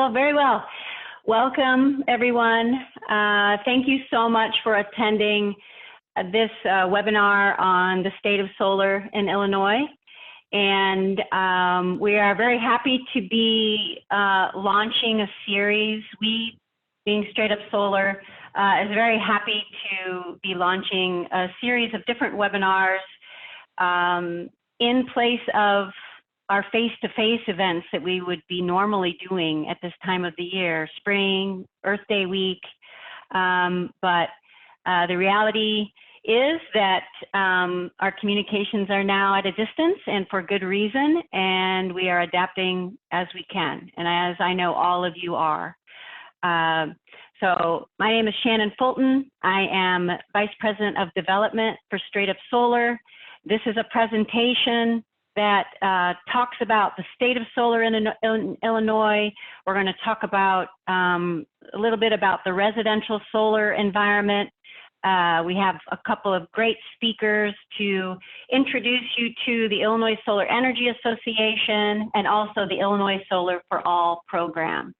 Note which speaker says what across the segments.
Speaker 1: well, very well. Welcome, everyone. Thank you so much for attending this webinar on the state of solar in Illinois. And we are very happy to be launching a series. We, being StraightUp Solar, is very happy to be launching a series of different webinars in place of our face-to-face events that we would be normally doing at this time of the year, spring, Earth Day week. But the reality is that our communications are now at a distance, and for good reason, and we are adapting as we can, and as I know all of you are. So my name is Shannon Fulton. I am Vice President of Development for StraightUp Solar. This is a presentation that talks about the state of solar in Illinois. We're going to talk about a little bit about the residential solar environment. We have a couple of great speakers to introduce you to the Illinois Solar Energy Association and also the Illinois Solar for All program.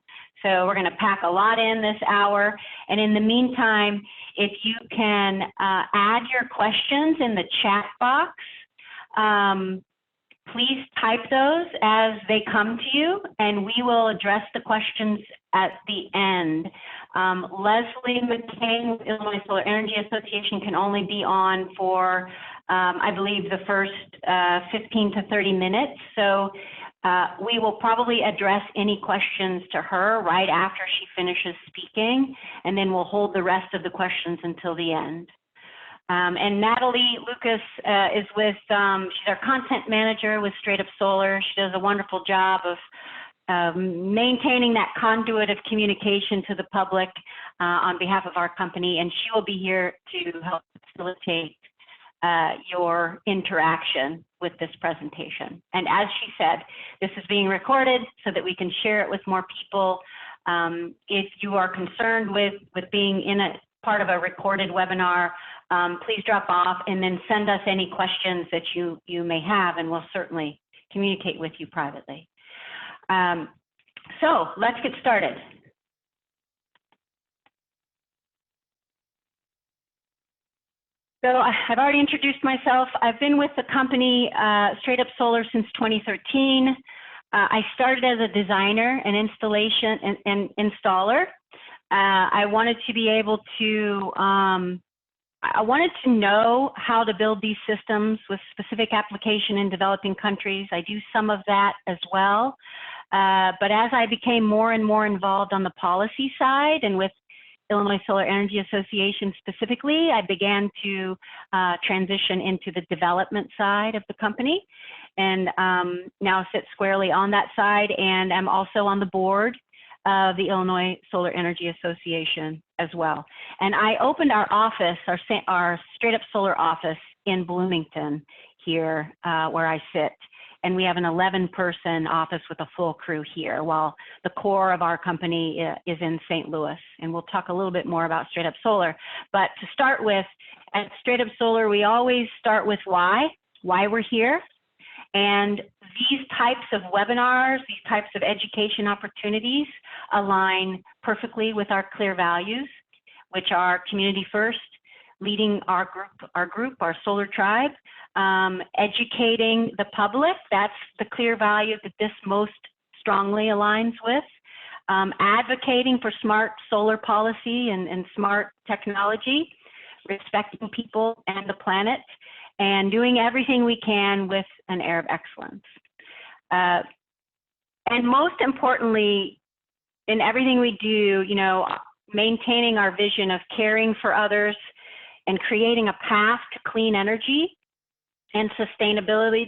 Speaker 1: So we're going to pack a lot in this hour. And in the meantime, if you can add your questions in the chat box, please type those as they come to you, and we will address the questions at the end. Lesley McCain with Illinois Solar Energy Association can only be on for, I believe, the first 15 to 30 minutes. So we will probably address any questions to her right after she finishes speaking, and then we'll hold the rest of the questions until the end. And Natalie Lucas is with, she's our content manager with StraightUp Solar. She does a wonderful job of maintaining that conduit of communication to the public on behalf of our company, and she will be here to help facilitate your interaction with this presentation. And as she said, this is being recorded so that we can share it with more people. If you are concerned with being in a part of a recorded webinar, please drop off and then send us any questions that you may have, and we'll certainly communicate with you privately. So let's get started. So I've already introduced myself. I've been with the company StraightUp Solar since 2013. I started as a designer and installation and installer. I wanted to be able to I wanted to know how to build these systems with specific application in developing countries. I do some of that as well. But as I became more and more involved on the policy side and with Illinois Solar Energy Association specifically, I began to transition into the development side of the company, and now sit squarely on that side, and I'm also on the board of the Illinois Solar Energy Association as well. And I opened our office, our StraightUp Solar office in Bloomington here where I sit. And we have an 11-person office with a full crew here, while the core of our company is in St. Louis. And we'll talk a little bit more about StraightUp Solar. But to start with, at StraightUp Solar, we always start with why we're here. And these types of webinars, these types of education opportunities align perfectly with our CLEARE values, which are community first, leading our group, our solar tribe, educating the public. That's the CLEARE value that this most strongly aligns with, advocating for smart solar policy and smart technology, respecting people and the planet, and doing everything we can with an air of excellence. And most importantly, in everything we do, you know, maintaining our vision of caring for others and creating a path to clean energy and sustainability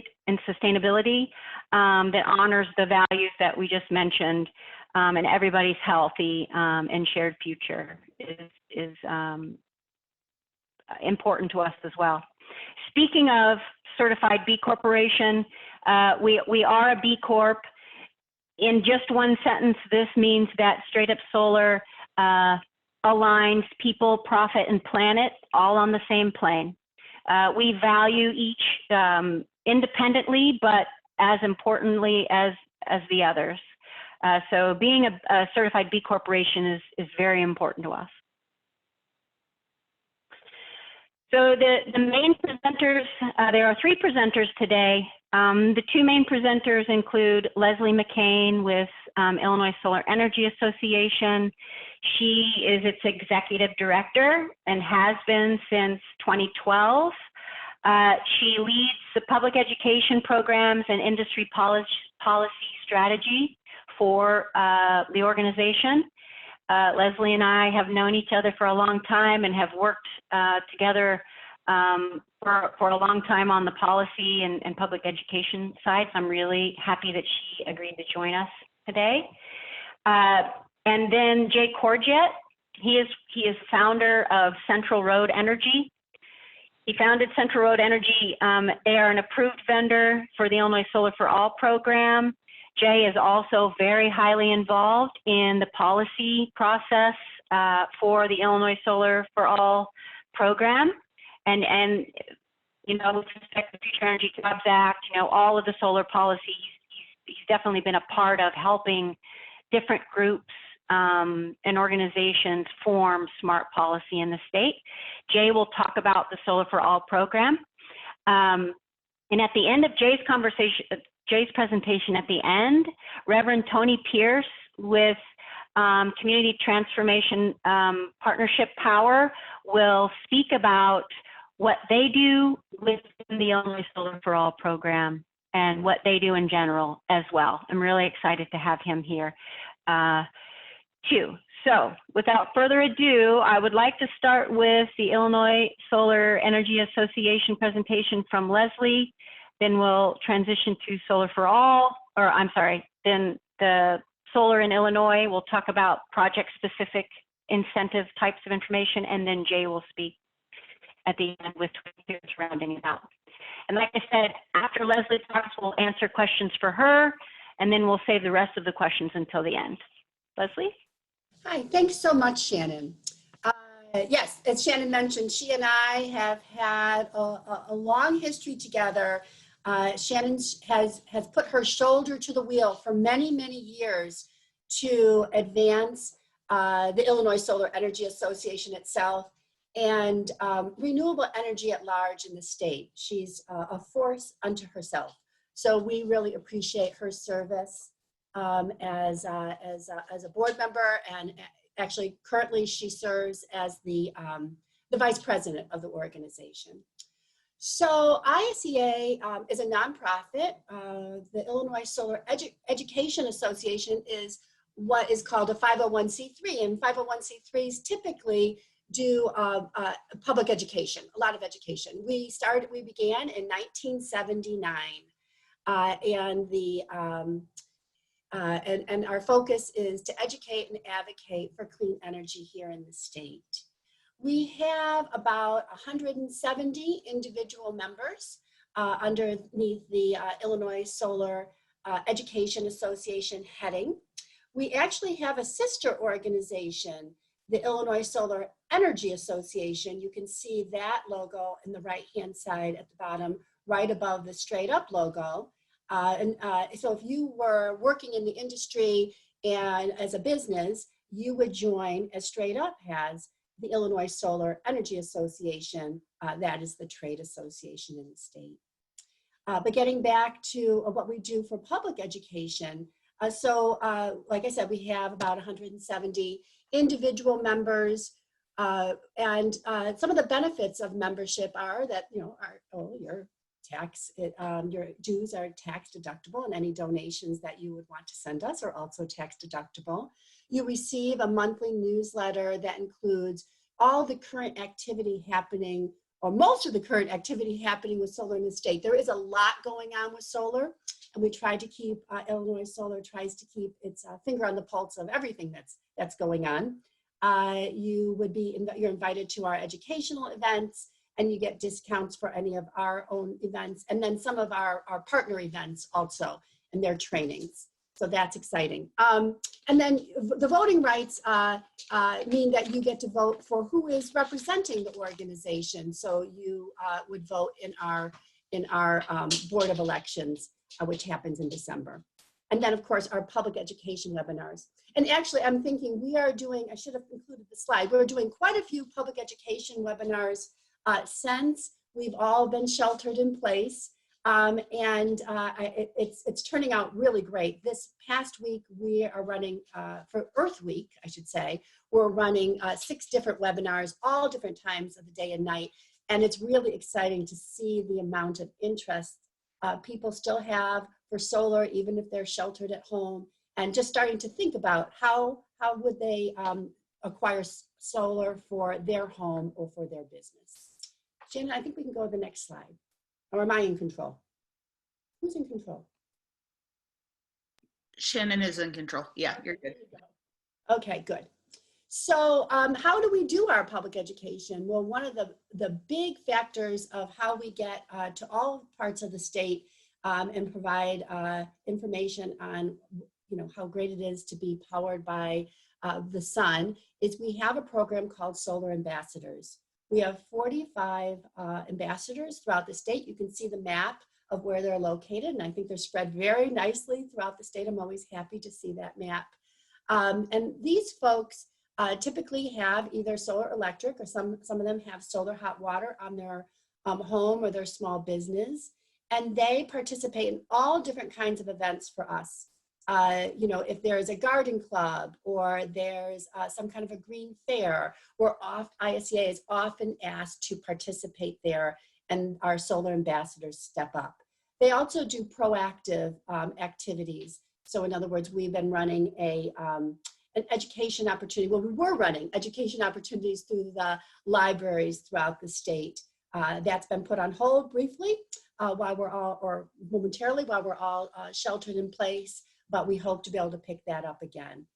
Speaker 1: that honors the values that we just mentioned, and everybody's healthy and shared future is important to us as well. Speaking of certified B Corporation, we are a B Corp. In just one sentence, this means that StraightUp Solar aligns people, profit, and planet all on the same plane. We value each independently, but as importantly as the others. So being a certified B Corporation is very important to us. So the main presenters, there are 3 presenters today. The 2 main presenters include Lesley McCain with Illinois Solar Energy Association. She is its executive director and has been since 2012. She leads the public education programs and industry policy strategy for the organization. Lesley and I have known each other for a long time and have worked together for a long time on the policy and public education side. So I'm really happy that she agreed to join us today. And then Jay Corgiat, he is founder of Central Road Energy. He founded Central Road Energy. They are an approved vendor for the Illinois Solar for All program. Jay is also very highly involved in the policy process for the Illinois Solar for All program. And you know, with respect to the Future Energy Jobs Act, you know, all of the solar policy, he's definitely been a part of helping different groups and organizations form smart policy in the state. Jay will talk about the Solar for All program. And at the end of Jay's presentation at the end, Reverend Tony Pierce with Community Transformation Partnership Power will speak about what they do within the Illinois Solar for All program and what they do in general as well. I'm really excited to have him here too. So without further ado, I would like to start with the Illinois Solar Energy Association presentation from Lesley. Then we'll transition to Solar for All, or I'm sorry, then the solar in Illinois, we'll talk about project-specific incentive types of information, and then Jay will speak at the end with Twitter rounding it out. And like I said, after Lesley talks, we'll answer questions for her, and then we'll save the rest of the questions until the end. Lesley?
Speaker 2: Hi, thanks so much, Shannon. Yes, as Shannon mentioned, she and I have had a long history together. Shannon has put her shoulder to the wheel for many, many years to advance the Illinois Solar Energy Association itself and renewable energy at large in the state. She's a force unto herself. So we really appreciate her service as a board member, and actually currently she serves as the vice president of the organization. So ISEA is a nonprofit. The Illinois Solar Education Association is what is called a 501c3, and 501c3s typically do public education, a lot of education. We began in 1979, and our focus is to educate and advocate for clean energy here in the state. We have about 170 individual members underneath the Illinois Solar Education Association heading. We actually have a sister organization, the Illinois Solar Energy Association. You can see that logo in the right-hand side at the bottom, right above the StraightUp logo. So if you were working in the industry and as a business, you would join, as StraightUp has, the Illinois Solar Energy Association. That is the trade association in the state. But getting back to what we do for public education, like I said, we have about 170 individual members, and some of the benefits of membership are that, you know, your dues are tax deductible, and any donations that you would want to send us are also tax deductible. You receive a monthly newsletter that includes all the current activity happening, or most of the current activity happening with solar in the state. There is a lot going on with solar, and we try to keep, Illinois Solar tries to keep its finger on the pulse of everything that's going on. You're invited to our educational events, and you get discounts for any of our own events, and then some of our partner events also, and their trainings. So that's exciting. And then the voting rights mean that you get to vote for who is representing the organization. So you would vote in our Board of Elections, which happens in December. And then, of course, our public education webinars. And actually, I'm thinking we are doing, I should have included the slide, we're doing quite a few public education webinars since we've all been sheltered in place. It's turning out really great. This past week, we are running, for Earth Week, I should say, we're running 6 different webinars, all different times of the day and night. And it's really exciting to see the amount of interest people still have for solar, even if they're sheltered at home, and just starting to think about how would they acquire solar for their home or for their business. Shannon, I think we can go to the next slide. Or am I in control? Who's in control?
Speaker 3: Shannon is in control. Yeah, you're good.
Speaker 2: Okay, good. So how do we do our public education? Well, one of the big factors of how we get to all parts of the state and provide information on, you know, how great it is to be powered by the sun is we have a program called Solar Ambassadors. We have 45 ambassadors throughout the state. You can see the map of where they're located, and I think they're spread very nicely throughout the state. I'm always happy to see that map. And these folks typically have either solar electric, or some of them have solar hot water on their home or their small business, and they participate in all different kinds of events for us. You know, if there's a garden club or there's some kind of a green fair, ISEA is often asked to participate there, and our solar ambassadors step up. They also do proactive activities. So in other words, we've been running an education opportunity. Well, we were running education opportunities through the libraries throughout the state. That's been put on hold briefly while we're all, or momentarily while we're all sheltered in place, but we hope to be able to pick that up again.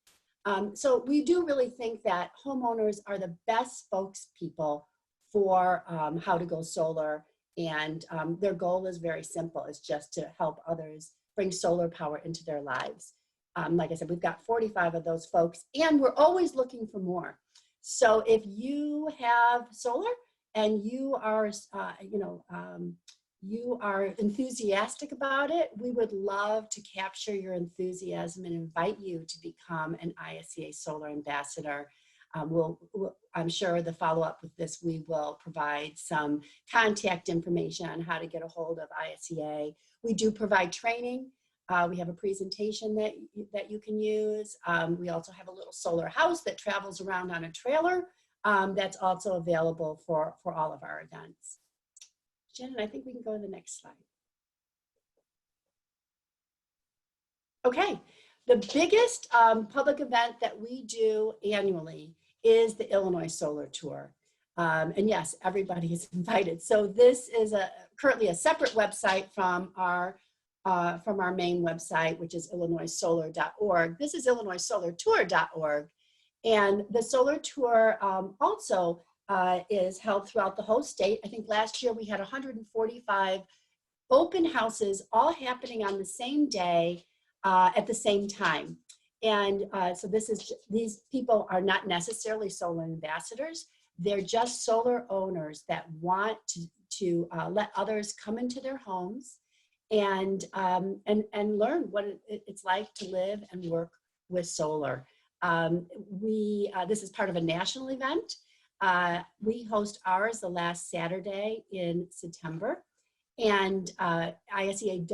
Speaker 2: So we do really think that homeowners are the best spokespeople for how to go solar, and their goal is very simple. It's just to help others bring solar power into their lives. Like I said, we've got 45 of those folks, and we're always looking for more. So if you have solar and you are, you are enthusiastic about it, we would love to capture your enthusiasm and invite you to become an ISEA Solar Ambassador. I'm sure the follow-up with this, we will provide some contact information on how to get a hold of ISEA. We do provide training. We have a presentation that you can use. We also have a little solar house that travels around on a trailer that's also available for all of our events. Shannon, I think we can go to the next slide. Okay, the biggest public event that we do annually is the Illinois Solar Tour. And yes, everybody is invited. So this is currently a separate website from our main website, which is illinoissolar.org. This is illinoissolartour.org. And the solar tour also is held throughout the whole state. I think last year we had 145 open houses all happening on the same day at the same time. And so these people are not necessarily solar ambassadors. They're just solar owners that want to let others come into their homes and learn what it's like to live and work with solar. This is part of a national event. We host ours the last Saturday in September, and ISEA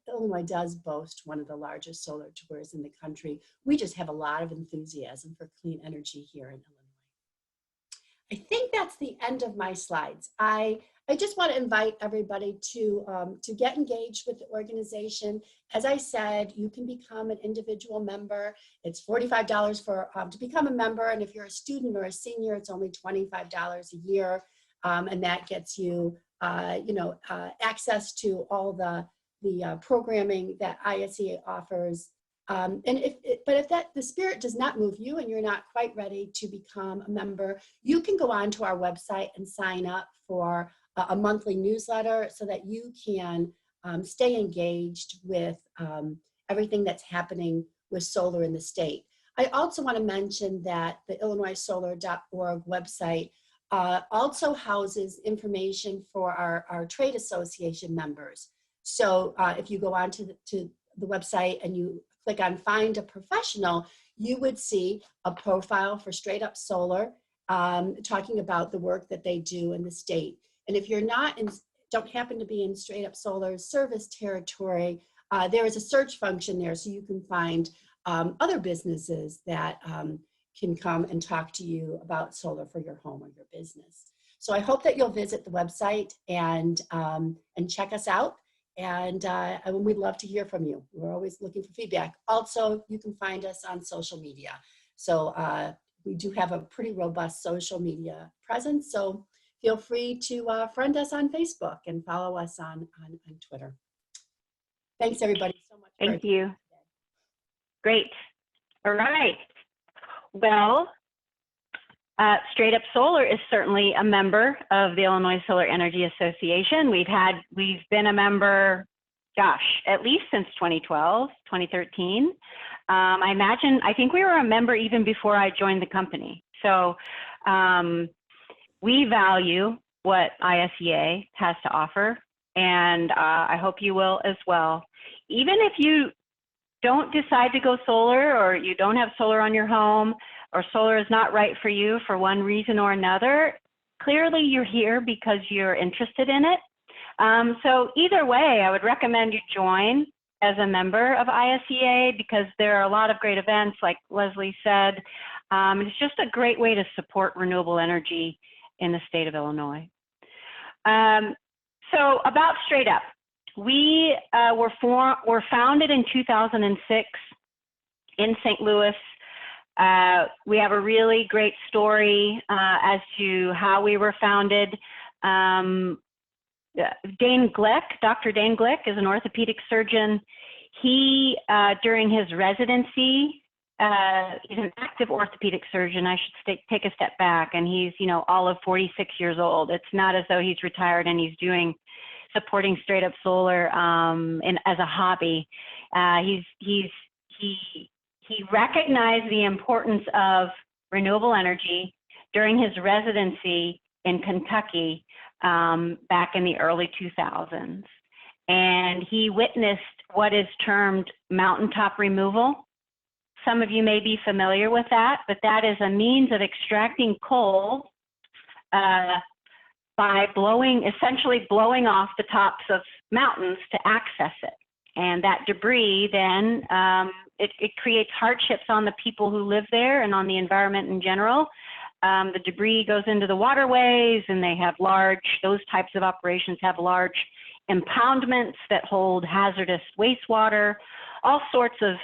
Speaker 2: Illinois does boast one of the largest solar tours in the country. We just have a lot of enthusiasm for clean energy here in Illinois. I think that's the end of my slides. I just want to invite everybody to get engaged with the organization. As I said, you can become an individual member. It's $45 to become a member, and if you're a student or a senior, it's only $25 a year, and that gets you, access to all the programming that ISEA offers. But if the spirit does not move you and you're not quite ready to become a member, you can go on to our website and sign up for a monthly newsletter so that you can stay engaged with everything that's happening with solar in the state. I also want to mention that the illinoissolar.org website also houses information for our trade association members. So if you go on to the website and you click on Find a Professional, you would see a profile for StraightUp Solar talking about the work that they do in the state. And if you're not in, don't happen to be in StraightUp Solar's service territory, there is a search function there so you can find other businesses that can come and talk to you about solar for your home or your business. So I hope that you'll visit the website and check us out. And we'd love to hear from you. We're always looking for feedback. Also, you can find us on social media. So we do have a pretty robust social media presence. So feel free to friend us on Facebook and follow us on Twitter. Thanks everybody so much.
Speaker 1: Thank you. Great. All right. Well, StraightUp Solar is certainly a member of the Illinois Solar Energy Association. We've been a member, gosh, at least since 2012, 2013. I think we were a member even before I joined the company. So we value what ISEA has to offer, and I hope you will as well. Even if you don't decide to go solar, or you don't have solar on your home, or solar is not right for you for one reason or another, clearly you're here because you're interested in it. So either way, I would recommend you join as a member of ISEA because there are a lot of great events, like Lesley said. It's just a great way to support renewable energy in the state of Illinois. So about StraightUp. We were founded in 2006 in St. Louis. We have a really great story as to how we were founded. Dane Glick, Dr. Dane Glick is an orthopedic surgeon. He, during his residency, he's an active orthopedic surgeon. I should take a step back, and he's, all of 46 years old. It's not as though he's retired and he's supporting StraightUp Solar as a hobby. He recognized the importance of renewable energy during his residency in Kentucky back in the early 2000s. And he witnessed what is termed mountaintop removal. Some of you may be familiar with that, but that is a means of extracting coal by essentially blowing off the tops of mountains to access it. And that debris then, it creates hardships on the people who live there and on the environment in general. The debris goes into the waterways, and those types of operations have large impoundments that hold hazardous wastewater, all sorts of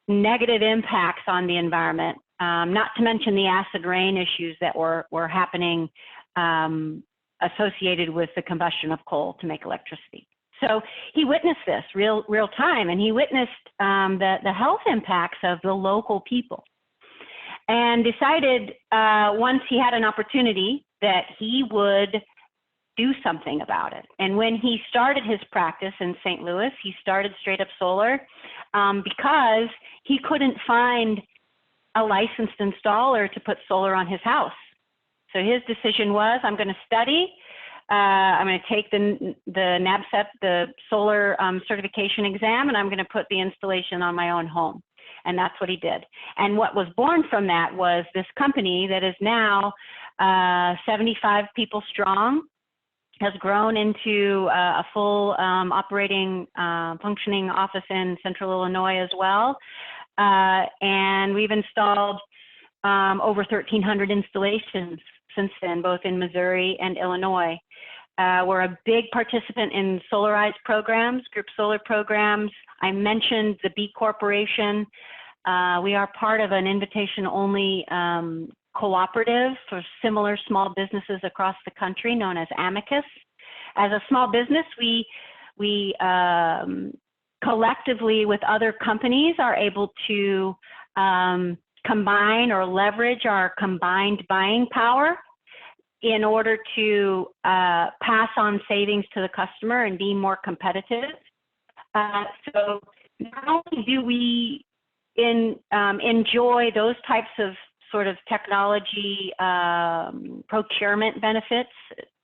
Speaker 1: negative impacts on the environment, not to mention the acid rain issues that were happening associated with the combustion of coal to make electricity. So he witnessed this real time, and he witnessed the health impacts of the local people, and decided once he had an opportunity that he would do something about it. And when he started his practice in St. Louis, he started StraightUp Solar because he couldn't find a licensed installer to put solar on his house. So his decision was, I'm going to study. I'm going to take the NABCEP, the solar certification exam, and I'm going to put the installation on my own home. And that's what he did. And what was born from that was this company that is now 75 people strong, has grown into a full operating, functioning office in Central Illinois as well. And we've installed over 1,300 installations since then, both in Missouri and Illinois. We're a big participant in solarized programs, group solar programs. I mentioned the B Corporation. We are part of an invitation-only cooperative for similar small businesses across the country known as Amicus. As a small business, we collectively with other companies are able to combine or leverage our combined buying power in order to pass on savings to the customer and be more competitive. So not only do we enjoy those types of sort of technology procurement benefits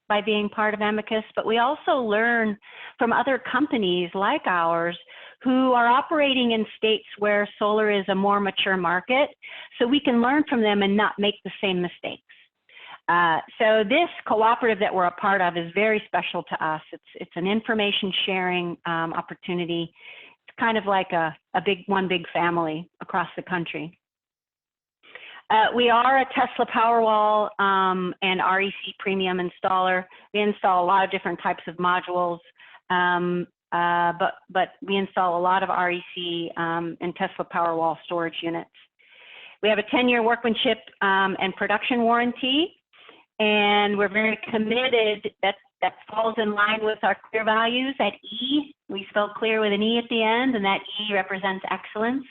Speaker 1: by being part of Amicus, but we also learn from other companies like ours who are operating in states where solar is a more mature market, so we can learn from them and not make the same mistakes. So this cooperative that we're a part of is very special to us. It's an information sharing opportunity. It's kind of like one big family across the country. We are a Tesla Powerwall and REC premium installer. We install a lot of different types of modules, but we install a lot of REC and Tesla Powerwall storage units. We have a 10-year workmanship and production warranty, and we're very committed. That falls in line with our CLEARE values at E. We spell CLEAR with an E at the end, and that E represents excellence.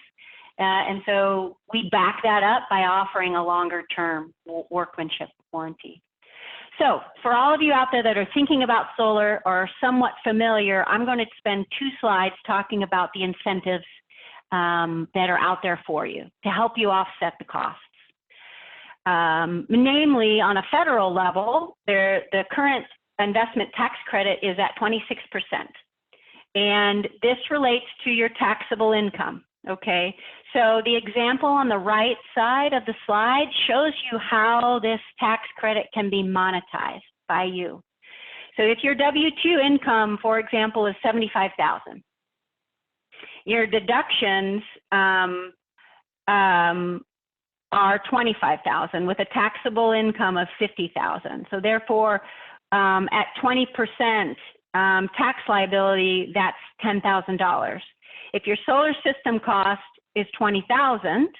Speaker 1: And so we back that up by offering a longer term workmanship warranty. So for all of you out there that are thinking about solar or are somewhat familiar, I'm going to spend 2 slides talking about the incentives that are out there for you to help you offset the costs. Namely, on a federal level, the current investment tax credit is at 26%. And this relates to your taxable income. Okay, so the example on the right side of the slide shows you how this tax credit can be monetized by you. So if your W-2 income, for example, is $75,000, your deductions are $25,000 with a taxable income of $50,000. So therefore, at 20% tax liability, that's $10,000. If your solar system cost is $20,000,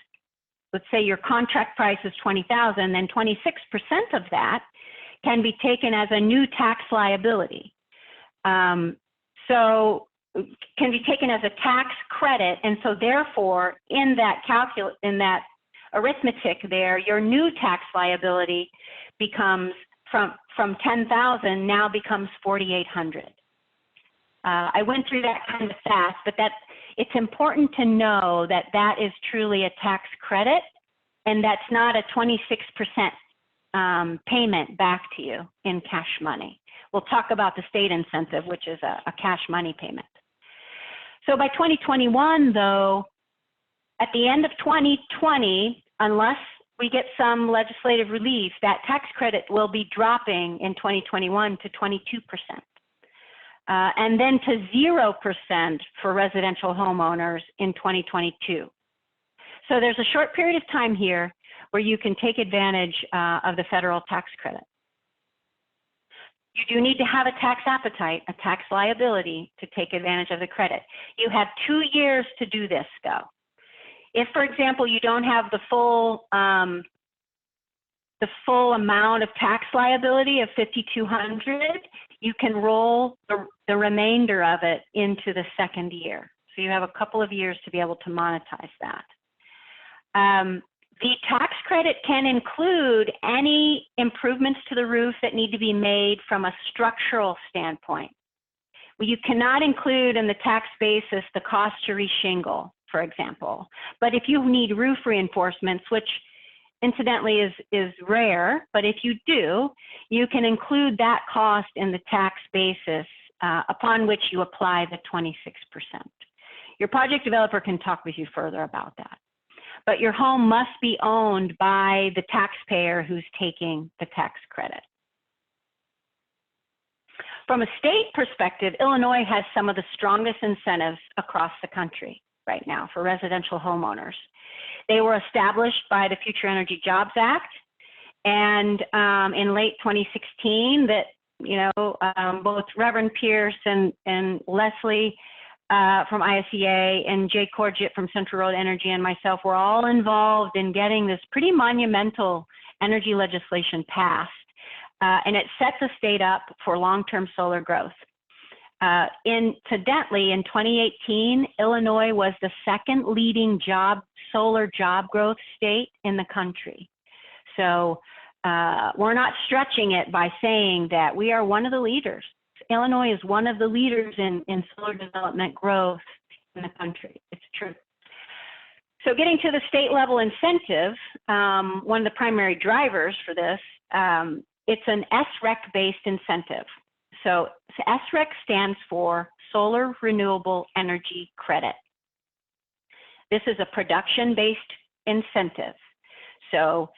Speaker 1: let's say your contract price is $20,000, then 26% of that can be taken as a new tax liability. So can be taken as a tax credit, and so therefore in that arithmetic there, your new tax liability becomes from $10,000 now becomes $4,800. I went through that kind of fast, but it's important to know that that is truly a tax credit, and that's not a 26% payment back to you in cash money. We'll talk about the state incentive, which is a cash money payment. So by 2021, though, at the end of 2020, unless we get some legislative relief, that tax credit will be dropping in 2021 to 22%. And then to 0% for residential homeowners in 2022. So there's a short period of time here where you can take advantage of the federal tax credit. You do need to have a tax appetite, a tax liability to take advantage of the credit. You have 2 years to do this, though. If, for example, you don't have the full amount of tax liability of $5,200, you can roll the remainder of it into the second year. So you have a couple of years to be able to monetize that. The tax credit can include any improvements to the roof that need to be made from a structural standpoint. You cannot include in the tax basis the cost to reshingle, for example. But if you need roof reinforcements, which incidentally is rare, but if you do, you can include that cost in the tax basis upon which you apply the 26%. Your project developer can talk with you further about that. But your home must be owned by the taxpayer who's taking the tax credit. From a state perspective, Illinois has some of the strongest incentives across the country right now for residential homeowners. They were established by the Future Energy Jobs Act, and in late 2016 that, both Reverend Pierce and Lesley from ISEA and Jay Corgiat from Central Road Energy and myself were all involved in getting this pretty monumental energy legislation passed, and it set the state up for long-term solar growth. Incidentally, in 2018, Illinois was the second leading solar job growth state in the country. So we're not stretching it by saying that we are one of the leaders. Illinois is one of the leaders in solar development growth in the country. It's true. So getting to the state level incentive, one of the primary drivers for this, it's an SREC-based incentive. So SREC stands for Solar Renewable Energy Credit. This is a production-based incentive. So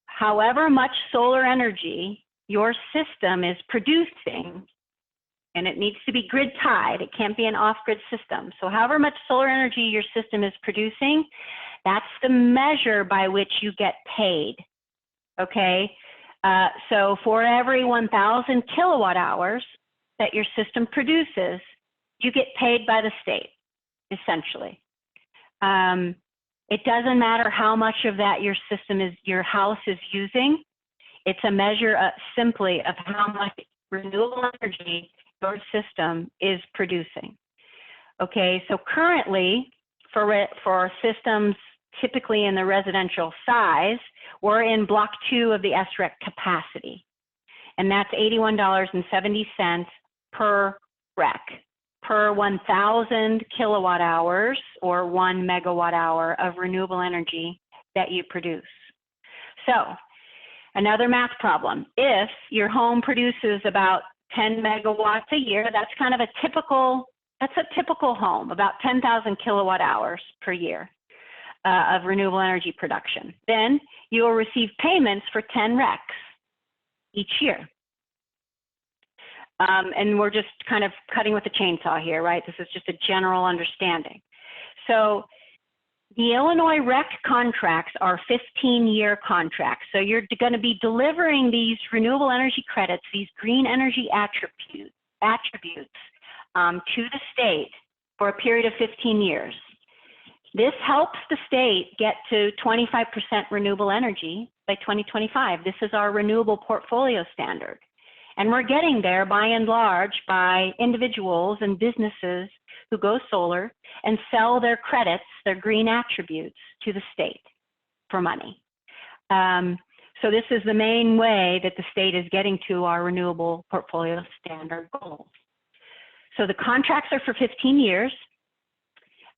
Speaker 1: however much solar energy your system is producing, and it needs to be grid tied, it can't be an off-grid system. So however much solar energy your system is producing, that's the measure by which you get paid, okay? So for every 1,000 kilowatt hours that your system produces, you get paid by the state, essentially. It doesn't matter how much of that your house is using. It's a measure simply of how much renewable energy your system is producing. Okay, so currently for systems typically in the residential size, we're in block 2 of the SREC capacity, and that's $81.70 per REC, per 1,000 kilowatt hours or 1 megawatt hour of renewable energy that you produce. So another math problem. If your home produces about 10 megawatts a year, that's kind of a typical home, about 10,000 kilowatt hours per year of renewable energy production. Then you will receive payments for 10 RECs each year. And we're just kind of cutting with a chainsaw here, right? This is just a general understanding. So the Illinois REC contracts are 15-year contracts. So you're going to be delivering these renewable energy credits, these green energy attributes to the state for a period of 15 years. This helps the state get to 25% renewable energy by 2025. This is our renewable portfolio standard. And we're getting there by and large by individuals and businesses who go solar and sell their credits, their green attributes, to the state for money. So this is the main way that the state is getting to our renewable portfolio standard goals. So the contracts are for 15 years,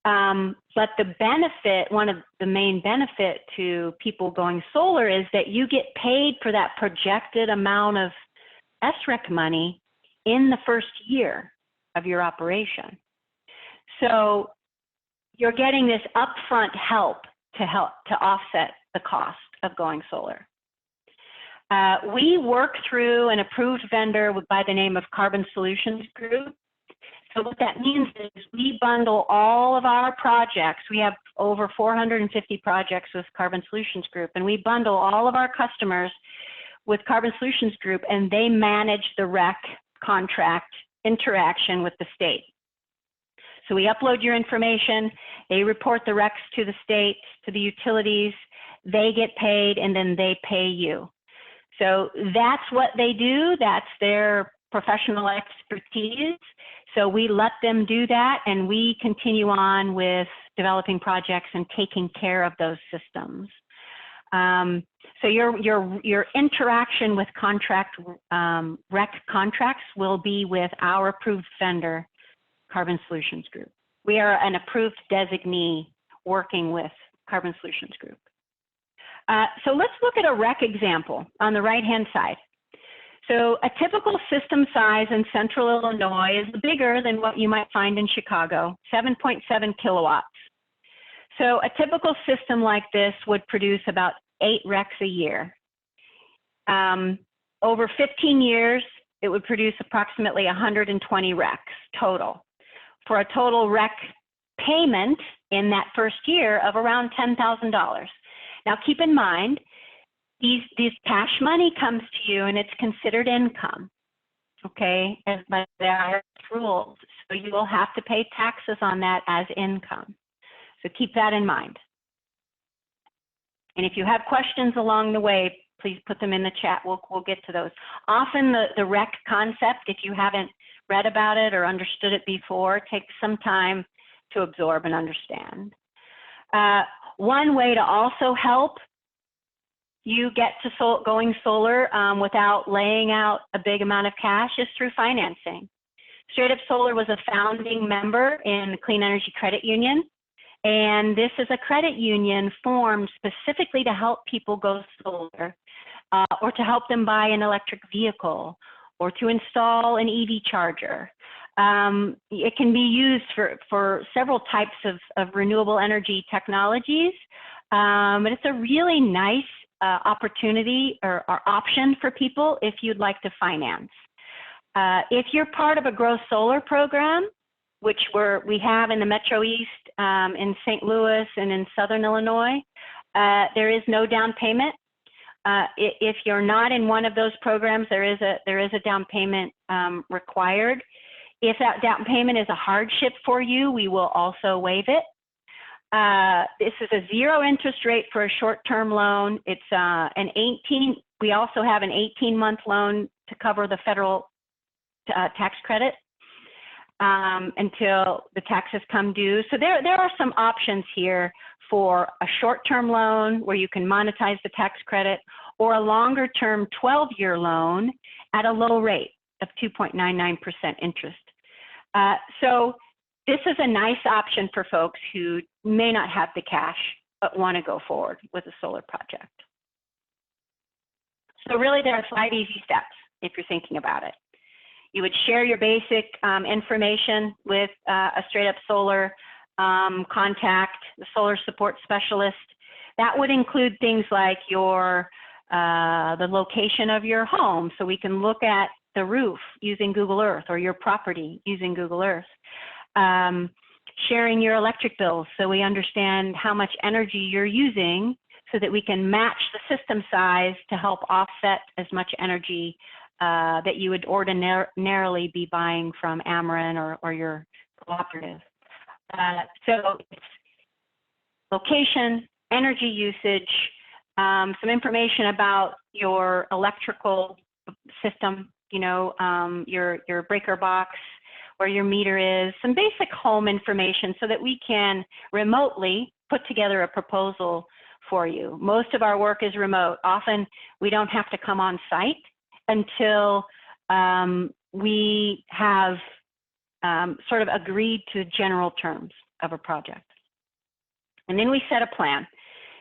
Speaker 1: but the benefit, one of the main benefit to people going solar is that you get paid for that projected amount of SREC money in the first year of your operation. So you're getting this upfront help to offset the cost of going solar. We work through an approved vendor by the name of Carbon Solutions Group. So what that means is we bundle all of our projects. We have over 450 projects with Carbon Solutions Group, and we bundle all of our customers with Carbon Solutions Group, and they manage the REC contract interaction with the state. So we upload your information, they report the RECs to the state, to the utilities, they get paid, and then they pay you. So that's what they do, that's their professional expertise. So we let them do that, and we continue on with developing projects and taking care of those systems. So your interaction with REC contracts will be with our approved vendor, Carbon Solutions Group. We are an approved designee working with Carbon Solutions Group. So let's look at a REC example on the right-hand side. So a typical system size in central Illinois is bigger than what you might find in Chicago, 7.7 kilowatts. So a typical system like this would produce about 8 RECs a year. Over 15 years, it would produce approximately 120 RECs total, for a total REC payment in that first year of around $10,000. Now keep in mind, these cash money comes to you and it's considered income, okay, as by the IRS rules. So you will have to pay taxes on that as income. So keep that in mind. And if you have questions along the way, please put them in the chat. We'll get to those. Often the REC concept, if you haven't read about it or understood it before, takes some time to absorb and understand. One way to also help you get to going solar without laying out a big amount of cash is through financing. StraightUp Solar was a founding member in the Clean Energy Credit Union, and this is a credit union formed specifically to help people go solar or to help them buy an electric vehicle or to install an EV charger. It can be used for several types of renewable energy technologies, but it's a really nice opportunity or option for people if you'd like to finance. If you're part of a Grow Solar program, which we have in the Metro East, in St. Louis, and in Southern Illinois, there is no down payment. If you're not in one of those programs, there is a down payment required. If that down payment is a hardship for you, we will also waive it. This is a 0 interest rate for a short-term loan. It's we also have an 18-month loan to cover the federal tax credit until the taxes come due. So there are some options here for a short-term loan where you can monetize the tax credit, or a longer-term 12-year loan at a low rate of 2.99% interest. So this is a nice option for folks who may not have the cash but want to go forward with a solar project. So really there are 5 easy steps if you're thinking about it. You would share your basic information with a StraightUp Solar contact, the solar support specialist. That would include things like the location of your home, so we can look at the roof using Google Earth, or your property using Google Earth. Sharing your electric bills so we understand how much energy you're using, so that we can match the system size to help offset as much energy that you would ordinarily be buying from Ameren or your cooperative. So it's location, energy usage, some information about your electrical system, your breaker box, where your meter is, some basic home information so that we can remotely put together a proposal for you. Most of our work is remote. Often we don't have to come on site until we have sort of agreed to general terms of a project. And then we set a plan.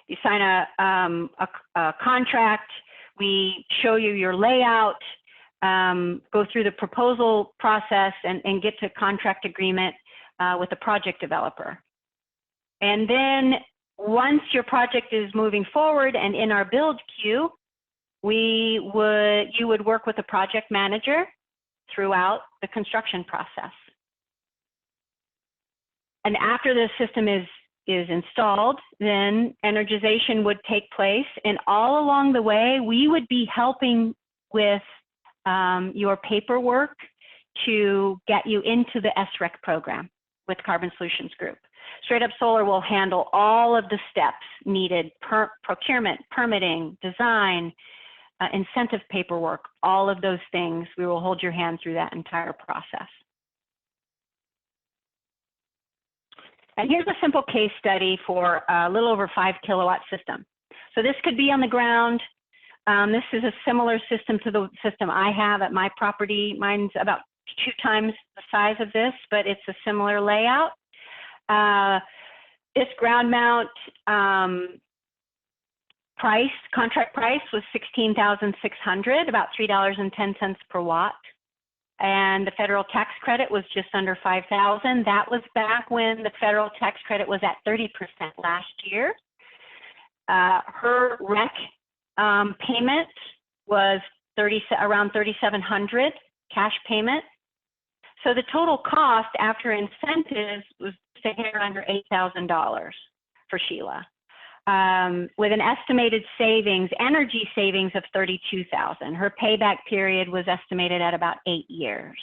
Speaker 1: You sign a contract, we show you your layout, go through the proposal process and get to contract agreement with the project developer. And then once your project is moving forward and in our build queue, you would work with a project manager throughout the construction process. And after the system is installed, then energization would take place. And all along the way, we would be helping with your paperwork to get you into the SREC program with Carbon Solutions Group. StraightUp Solar will handle all of the steps needed: procurement, permitting, design, incentive paperwork, all of those things. We will hold your hand through that entire process. And here's a simple case study for a little over 5 kilowatt system. So this could be on the ground. This is a similar system to the system I have at my property. Mine's about 2 times the size of this, but it's a similar layout. This ground mount contract price was $16,600, about $3.10 per watt. And the federal tax credit was just under $5,000. That was back when the federal tax credit was at 30% last year. Her REC payment was around $3,700 cash payment. So the total cost after incentives was just a hair under $8,000 for Sheila, with an estimated energy savings of $32,000. Her payback period was estimated at about 8 years.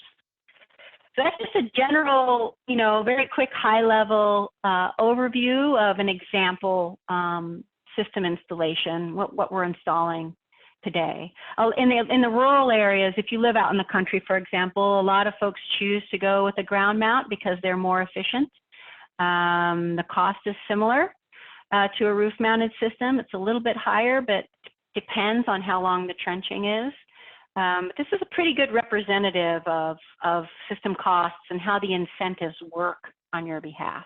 Speaker 1: So that's just a general, very quick high-level overview of an example system installation, what we're installing today. In the rural areas, if you live out in the country, for example, a lot of folks choose to go with a ground mount because they're more efficient. The cost is similar to a roof-mounted system. It's a little bit higher, but depends on how long the trenching is. This is a pretty good representative of system costs and how the incentives work on your behalf.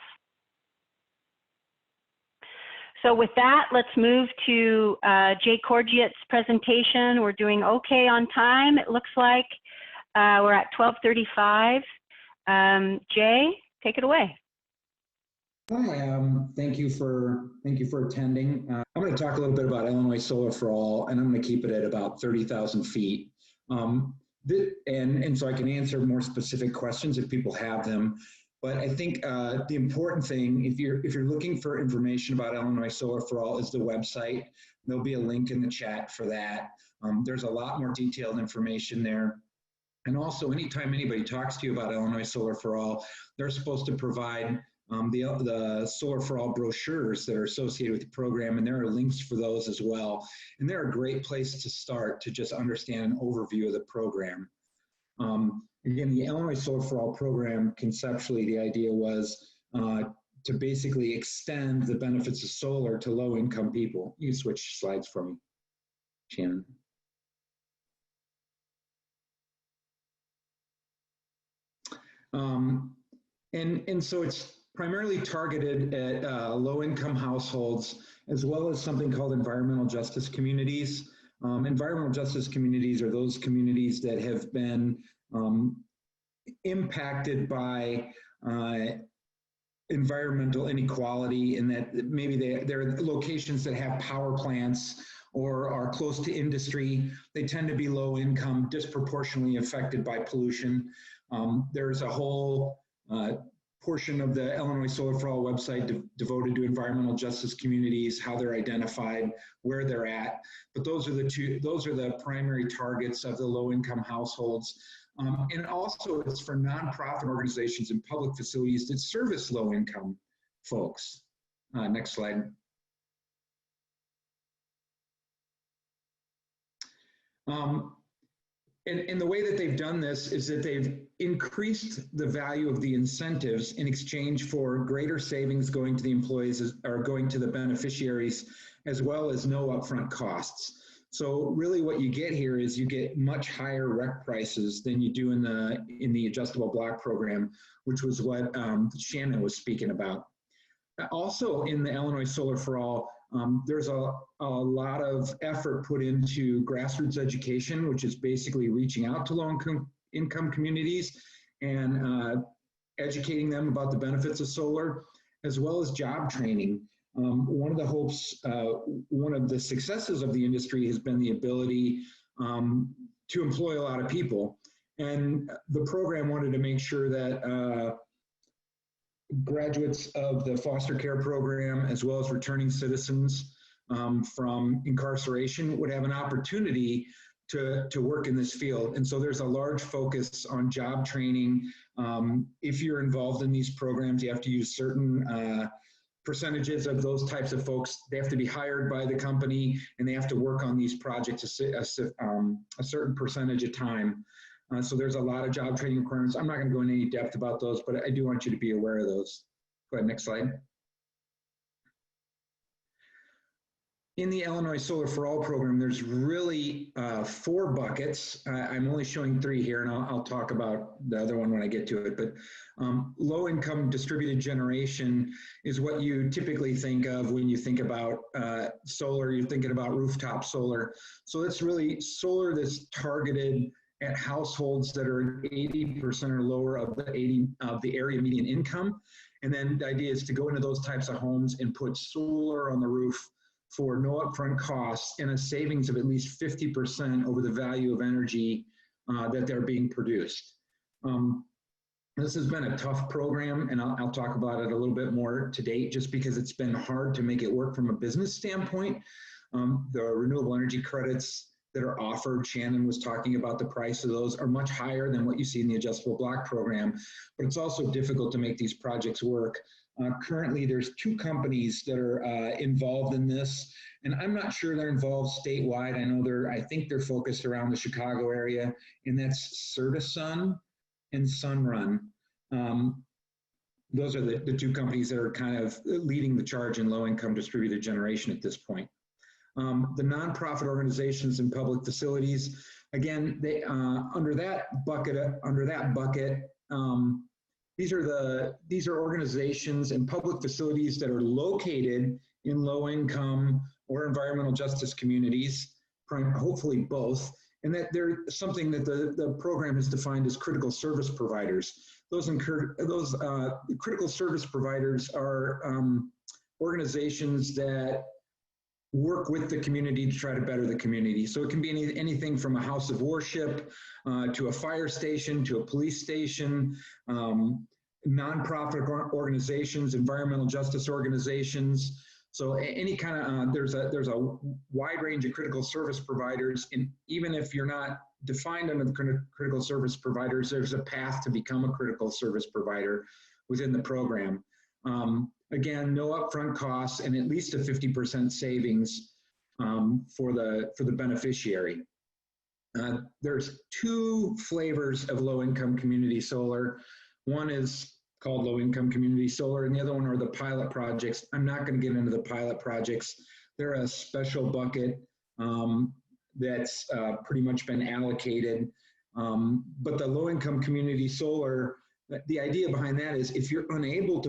Speaker 1: So with that, let's move to Jay Corgiat's presentation. We're doing okay on time, it looks like. We're at 12:35. Jay, take it away.
Speaker 4: Hi, thank you for attending. I'm going to talk a little bit about Illinois Solar for All, and I'm going to keep it at about 30,000 feet. And so I can answer more specific questions if people have them. But I think the important thing, if you're looking for information about Illinois Solar for All, is the website. There'll be a link in the chat for that. There's a lot more detailed information there. And also, anytime anybody talks to you about Illinois Solar for All, they're supposed to provide the Solar for All brochures that are associated with the program, and there are links for those as well. And they're a great place to start to just understand an overview of the program. Again, the Illinois Solar for All program, conceptually, the idea was to basically extend the benefits of solar to low-income people. You can switch slides for me, Shannon. And so it's primarily targeted at low-income households, as well as something called environmental justice communities. Environmental justice communities are those communities that have been impacted by environmental inequality, in that maybe they're locations that have power plants or are close to industry. They tend to be low income, disproportionately affected by pollution. There's a whole portion of the Illinois Solar for All website devoted to environmental justice communities, how they're identified, where they're at. But those are the primary targets of the low-income households. And also it's for nonprofit organizations and public facilities that service low-income folks. Next slide. And the way that they've done this is that they've increased the value of the incentives in exchange for greater savings going to the employees or going to the beneficiaries, as well as no upfront costs. So really what you get here is you get much higher REC prices than you do in the adjustable block program, which was what Shannon was speaking about. Also in the Illinois Solar for All, there's a lot of effort put into grassroots education, which is basically reaching out to low-income communities and educating them about the benefits of solar, as well as job training. One of the hopes, one of the successes of the industry has been the ability to employ a lot of people. And the program wanted to make sure that graduates of the foster care program, as well as returning citizens from incarceration, would have an opportunity to work in this field. And so there's a large focus on job training. If you're involved in these programs, you have to use certain percentages of those types of folks. They have to be hired by the company, and they have to work on these projects a certain percentage of time. So there's a lot of job training requirements. I'm not going to go into any depth about those, but I do want you to be aware of those. Go ahead, next slide. In the Illinois Solar for All program, there's really 4 buckets. I'm only showing 3 here, and I'll talk about the other one when I get to it. But low-income distributed generation is what you typically think of when you think about solar. You're thinking about rooftop solar. So it's really solar that's targeted at households that are 80% or lower of the area median income. And then the idea is to go into those types of homes and put solar on the roof for no upfront costs and a savings of at least 50% over the value of energy that they're being produced. This has been a tough program, and I'll talk about it a little bit more to date, just because it's been hard to make it work from a business standpoint. The renewable energy credits that are offered, Shannon was talking about the price of those, are much higher than what you see in the adjustable block program, but it's also difficult to make these projects work. Currently, there's 2 companies that are involved in this, and I'm not sure they're involved statewide. I think they're focused around the Chicago area, and that's CertaSun and Sunrun. Those are the 2 companies that are kind of leading the charge in low-income distributed generation at this point. The nonprofit organizations and public facilities, again, they under that bucket, these are organizations and public facilities that are located in low-income or environmental justice communities, hopefully both, and that they're something that the program has defined as critical service providers. Those critical service providers are organizations that work with the community to try to better the community. So it can be anything from a house of worship to a fire station, to a police station, nonprofit organizations, environmental justice organizations. So any kind of, there's a wide range of critical service providers, and even if you're not defined under the critical service providers, there's a path to become a critical service provider within the program. Again, no upfront costs and at least a 50% savings for the beneficiary. There's two flavors of low-income community solar. One is called low-income community solar, and the other one are the pilot projects. I'm not going to get into the pilot projects. They're a special bucket that's pretty much been allocated. But the low-income community solar, the idea behind that is if you're unable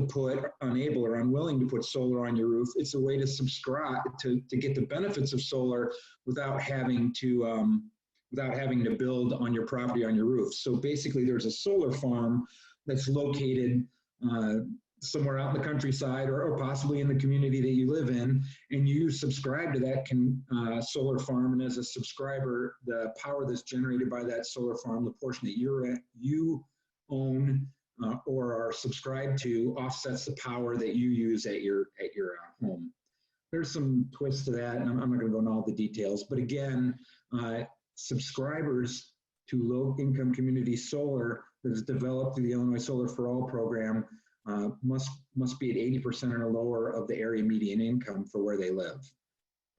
Speaker 4: or unwilling to put solar on your roof, it's a way to subscribe to get the benefits of solar without having to build on your property on your roof. So basically, there's a solar farm that's located somewhere out in the countryside or possibly in the community that you live in, and you subscribe to that solar farm. And as a subscriber, the power that's generated by that solar farm, the portion that you own or are subscribed to, offsets the power that you use at your home. There's some twists to that, and I'm not going to go into all the details, but again, subscribers to low-income community solar that is developed through the Illinois Solar for All program must be at 80% or lower of the area median income for where they live.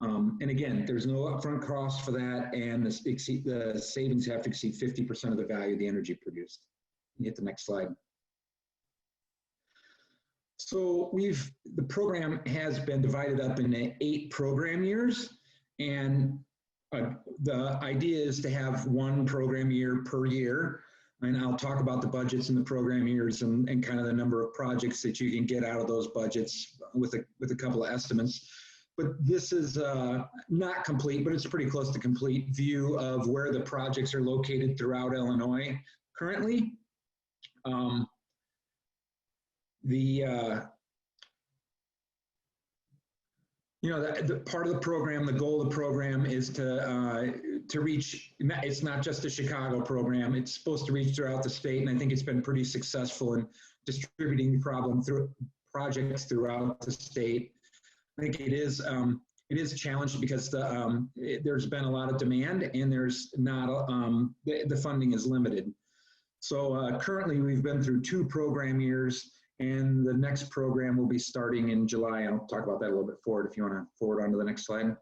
Speaker 4: And again, there's no upfront cost for that, and the savings have to exceed 50% of the value of the energy produced. You hit the next slide. So the program has been divided up into 8 program years, and the idea is to have 1 program year per year. And I'll talk about the budgets in the program years and kind of the number of projects that you can get out of those budgets with a couple of estimates. But this is not complete, but it's pretty close to complete view of where the projects are located throughout Illinois currently. The part of the program, the goal of the program is to reach, it's not just a Chicago program, it's supposed to reach throughout the state, and I think it's been pretty successful in distributing projects throughout the state. I think it is challenged because there's been a lot of demand, and there's not, the funding is limited. So currently we've been through 2 program years, and the next program will be starting in July. I'll talk about that a little bit forward if you want to forward on to the next slide.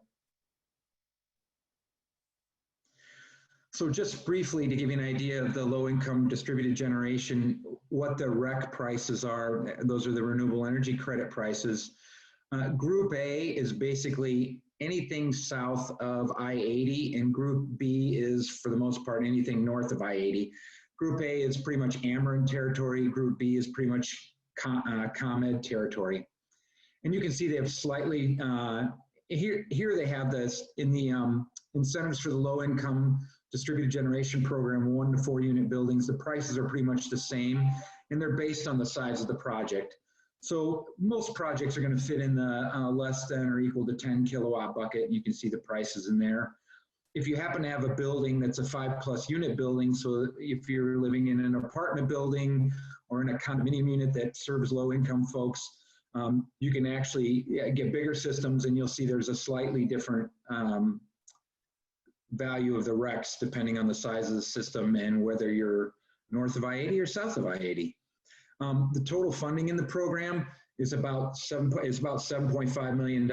Speaker 4: So just briefly to give you an idea of the low-income distributed generation, what the REC prices are, those are the renewable energy credit prices. Group A is basically anything south of I-80, and Group B is, for the most part, anything north of I-80. Group A is pretty much Ameren territory. Group B is pretty much ComEd territory. And you can see they have slightly, here they have this in the incentives for the low-income distributed generation program, 1 to 4 unit buildings. The prices are pretty much the same, and they're based on the size of the project. So most projects are going to fit in the less than or equal to 10 kilowatt bucket. You can see the prices in there. If you happen to have a building that's a 5+ unit building, so if you're living in an apartment building or in a condominium unit that serves low-income folks, you can actually get bigger systems, and you'll see there's a slightly different value of the RECs depending on the size of the system and whether you're north of I-80 or south of I-80. The total funding in the program is about $7.5 million.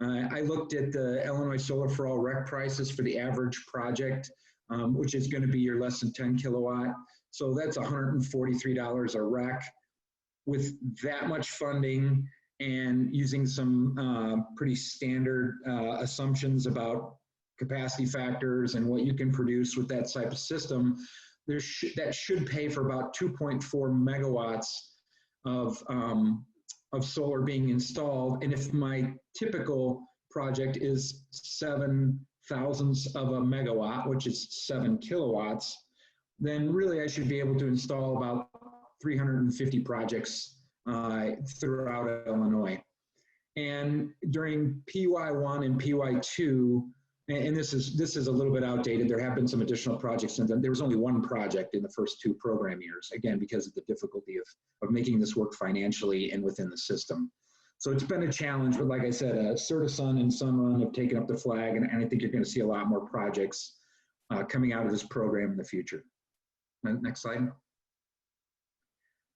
Speaker 4: I looked at the Illinois Solar for All REC prices for the average project, which is going to be your less than 10 kilowatt. So that's $143 a REC. With that much funding and using some pretty standard assumptions about capacity factors and what you can produce with that type of system, that should pay for about 2.4 megawatts of solar being installed. And if my typical project is 7 thousandths of a megawatt, which is 7 kilowatts, then really I should be able to install about 350 projects throughout Illinois. And during PY1 and PY2, and this is a little bit outdated, there have been some additional projects since then. There was only one project in the first 2 program years, again, because of the difficulty of making this work financially and within the system. So it's been a challenge, but like I said, Certasun and Sunrun have taken up the flag, and I think you're going to see a lot more projects coming out of this program in the future. Next slide.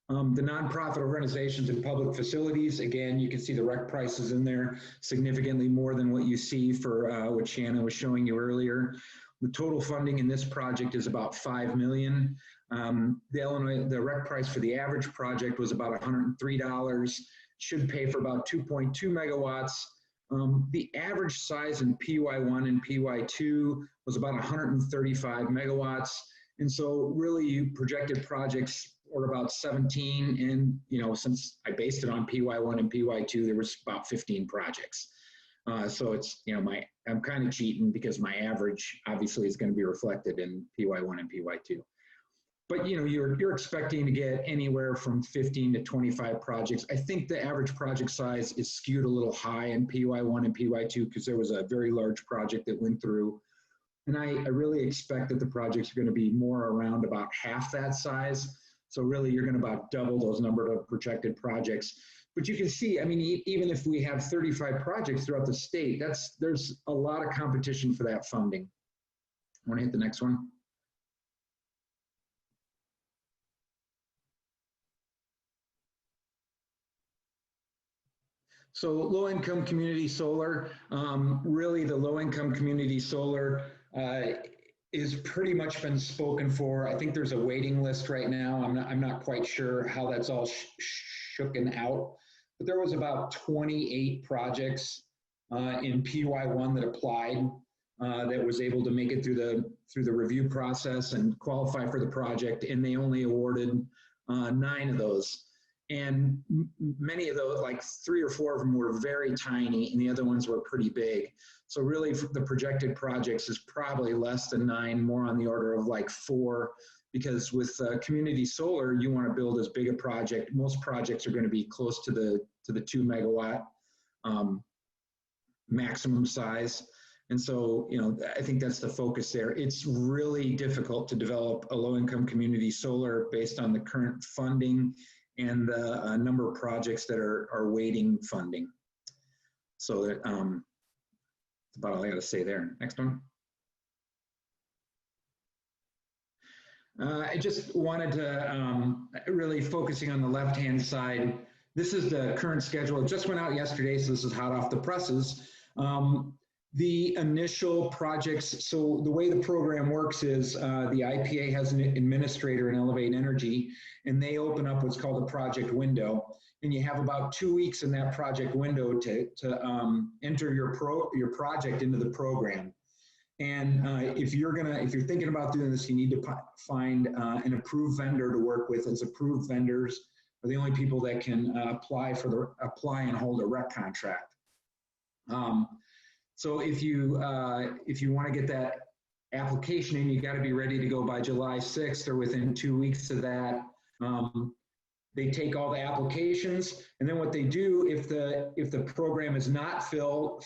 Speaker 4: The nonprofit organizations and public facilities, again, you can see the REC prices in there, significantly more than what you see for what Shannon was showing you earlier. The total funding in this project is about $5 million. The REC price for the average project was about $103, should pay for about 2.2 megawatts. The average size in PY1 and PY2 was about 135 megawatts. And so really projected projects or about 17, and since I based it on PY1 and PY2, there was about 15 projects. So it's, I'm kind of cheating because my average obviously is going to be reflected in PY1 and PY2. But you're expecting to get anywhere from 15 to 25 projects. I think the average project size is skewed a little high in PY1 and PY2 because there was a very large project that went through. And I really expect that the projects are going to be more around about half that size. So really, you're going to about double those number of projected projects. But you can see, I mean, even if we have 35 projects throughout the state, there's a lot of competition for that funding. I want to hit the next one. So low-income community solar, really the low-income community solar is pretty much been spoken for. I think there's a waiting list right now. I'm not quite sure how that's all shooken out, but there was about 28 projects in PY1 that applied that was able to make it through the review process and qualify for the project, and they only awarded 9 of those. And many of those, like 3 or 4 of them were very tiny, and the other ones were pretty big. So really the projected projects is probably less than 9, more on the order of like 4, because with community solar, you want to build as big a project. Most projects are going to be close to the 2 megawatt maximum size. And so, I think that's the focus there. It's really difficult to develop a low-income community solar based on the current funding and the number of projects that are waiting funding. So that, that's about all I got to say there. Next one. I just wanted to really focusing on the left-hand side. This is the current schedule. It just went out yesterday, so this is hot off the presses. The initial projects, so the way the program works is the IPA has an administrator in Elevate Energy, and they open up what's called a project window. And you have about 2 weeks in that project window to enter your project into the program. And if you're thinking about doing this, you need to find an approved vendor to work with. As approved vendors are the only people that can apply and hold a REC contract. So if you want to get that application in, you got to be ready to go by July 6th or within 2 weeks of that. They take all the applications, and then what they do, if the program is not filled,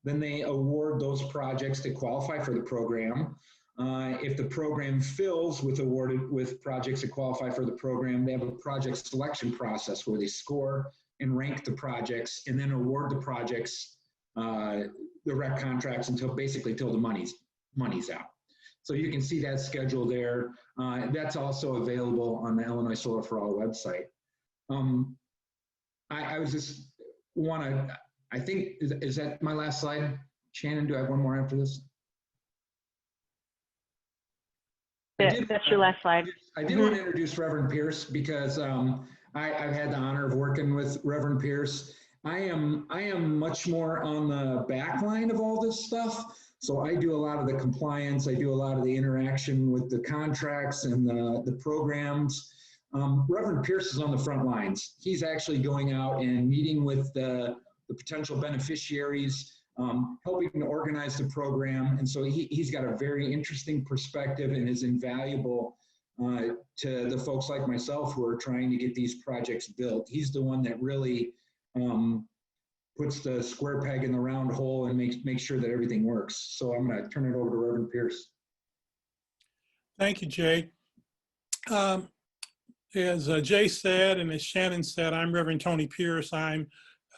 Speaker 4: then they award those projects that qualify for the program. If the program fills with projects that qualify for the program, they have a project selection process where they score and rank the projects and then award the projects the REC contracts until the money's out. So you can see that schedule there. That's also available on the Illinois Solar for All website. I was just I think, is that my last slide? Shannon, do I have one more after this?
Speaker 1: That's your last slide.
Speaker 4: I did want to introduce Reverend Pierce because I've had the honor of working with Reverend Pierce. I am much more on the back line of all this stuff. So I do a lot of the compliance. I do a lot of the interaction with the contracts and the programs. Reverend Pierce is on the front lines. He's actually going out and meeting with the potential beneficiaries, helping to organize the program. And so he's got a very interesting perspective and is invaluable to the folks like myself who are trying to get these projects built. He's the one that really puts the square peg in the round hole and makes sure that everything works. So I'm going to turn it over to Reverend Pierce.
Speaker 5: Thank you, Jay. As Jay said, and as Shannon said, I'm Reverend Tony Pierce. I'm,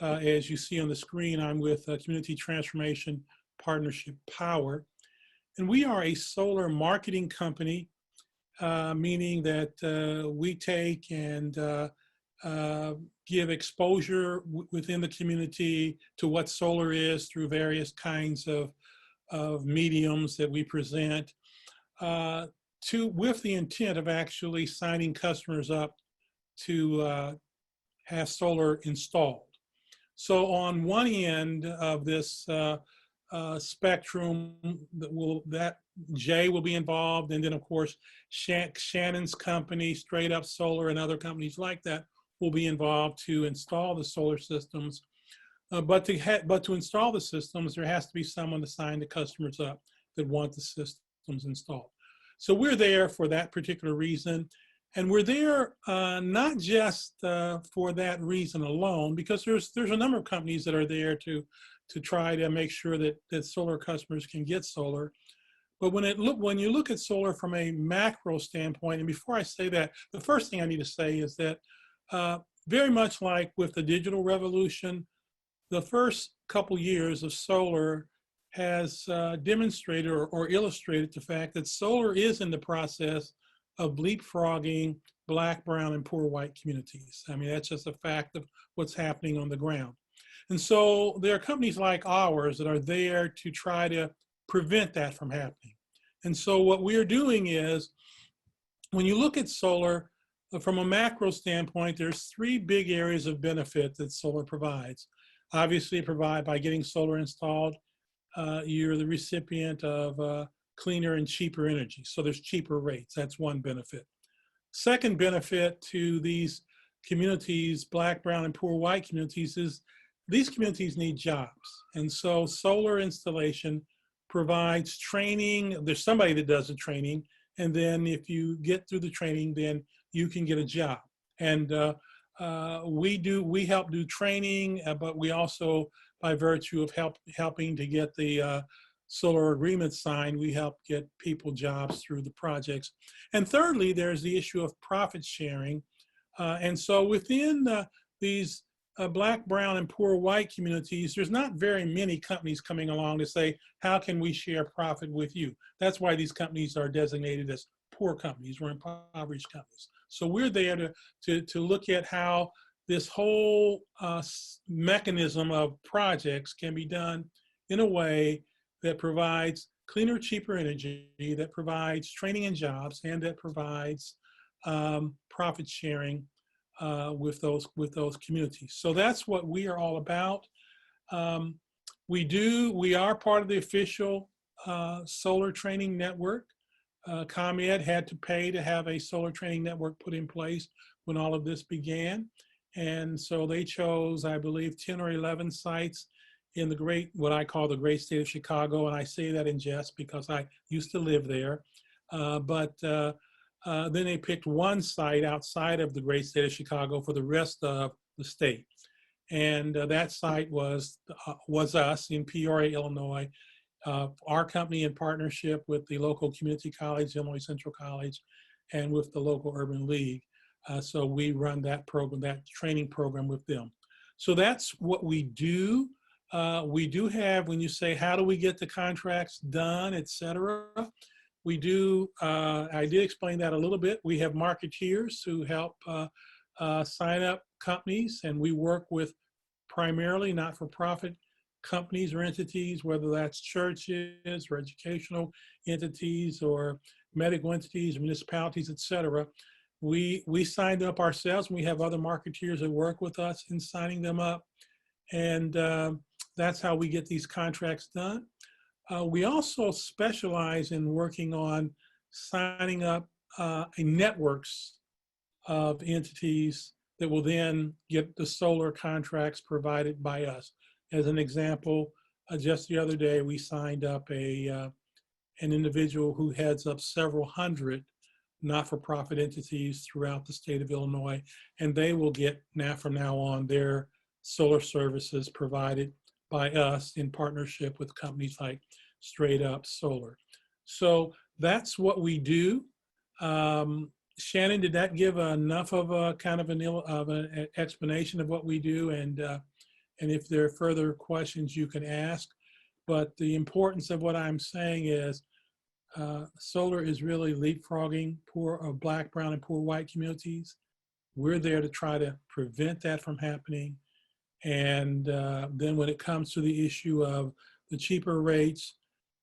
Speaker 5: as you see on the screen, I'm with Community Transformation Partnership Power. And we are a solar marketing company, meaning that we take and give exposure within the community to what solar is through various kinds of mediums that we present, with the intent of actually signing customers up to have solar installed. So on one end of this spectrum, that Jay will be involved, and then of course Shannon's company, StraightUp Solar, and other companies like that will be involved to install the solar systems. But to install the systems, there has to be someone to sign the customers up that want the systems installed. So we're there for that particular reason. And we're there not just for that reason alone, because there's a number of companies that are there to try to make sure that solar customers can get solar. But when you look at solar from a macro standpoint, and before I say that, the first thing I need to say is that very much like with the digital revolution, the first couple years of solar has demonstrated or illustrated the fact that solar is in the process of leapfrogging Black, brown, and poor white communities. I mean, that's just a fact of what's happening on the ground. And so there are companies like ours that are there to try to prevent that from happening. And so what we're doing is, when you look at solar from a macro standpoint, there's three big areas of benefit that solar provides. Obviously, by getting solar installed, you're the recipient of cleaner and cheaper energy. So there's cheaper rates. That's one benefit. Second benefit to these communities, Black, brown, and poor white communities, is these communities need jobs. And so solar installation provides training. There's somebody that does the training. And then if you get through the training, then you can get a job. And we help do training, but we also, by virtue of helping to get the solar agreements signed, we help get people jobs through the projects. And thirdly, there's the issue of profit sharing. And so within these Black, brown, and poor white communities, there's not very many companies coming along to say, how can we share profit with you? That's why these companies are designated as poor companies or impoverished companies. So we're there to look at how this whole mechanism of projects can be done in a way that provides cleaner, cheaper energy, that provides training and jobs, and that provides profit sharing with those communities. So that's what we are all about. We are part of the official solar training network. ComEd had to pay to have a solar training network put in place when all of this began. And so they chose, I believe, 10 or 11 sites in what I call the great state of Chicago. And I say that in jest because I used to live there. Then they picked one site outside of the great state of Chicago for the rest of the state. And that site was us in Peoria, Illinois. Our company, in partnership with the local community college, Illinois Central College, and with the local Urban League. So we run that program, that training program with them. So that's what we do. We do have, when you say, how do we get the contracts done, et cetera, we do, I did explain that a little bit. We have marketeers who help sign up companies, and we work with primarily not-for-profit companies or entities, whether that's churches or educational entities or medical entities, or municipalities, et cetera. We sign them up ourselves, and we have other marketeers that work with us in signing them up. And that's how we get these contracts done. We also specialize in working on signing up networks of entities that will then get the solar contracts provided by us. As an example, just the other day, we signed up an individual who heads up several hundred not-for-profit entities throughout the state of Illinois, and they will get from now on their solar services provided by us in partnership with companies like StraightUp Solar. So that's what we do. Shannon, did that give enough of a kind of an explanation of what we do? And if there are further questions, you can ask. But the importance of what I'm saying is solar is really leapfrogging poor Black, brown, and poor white communities. We're there to try to prevent that from happening. And then when it comes to the issue of the cheaper rates,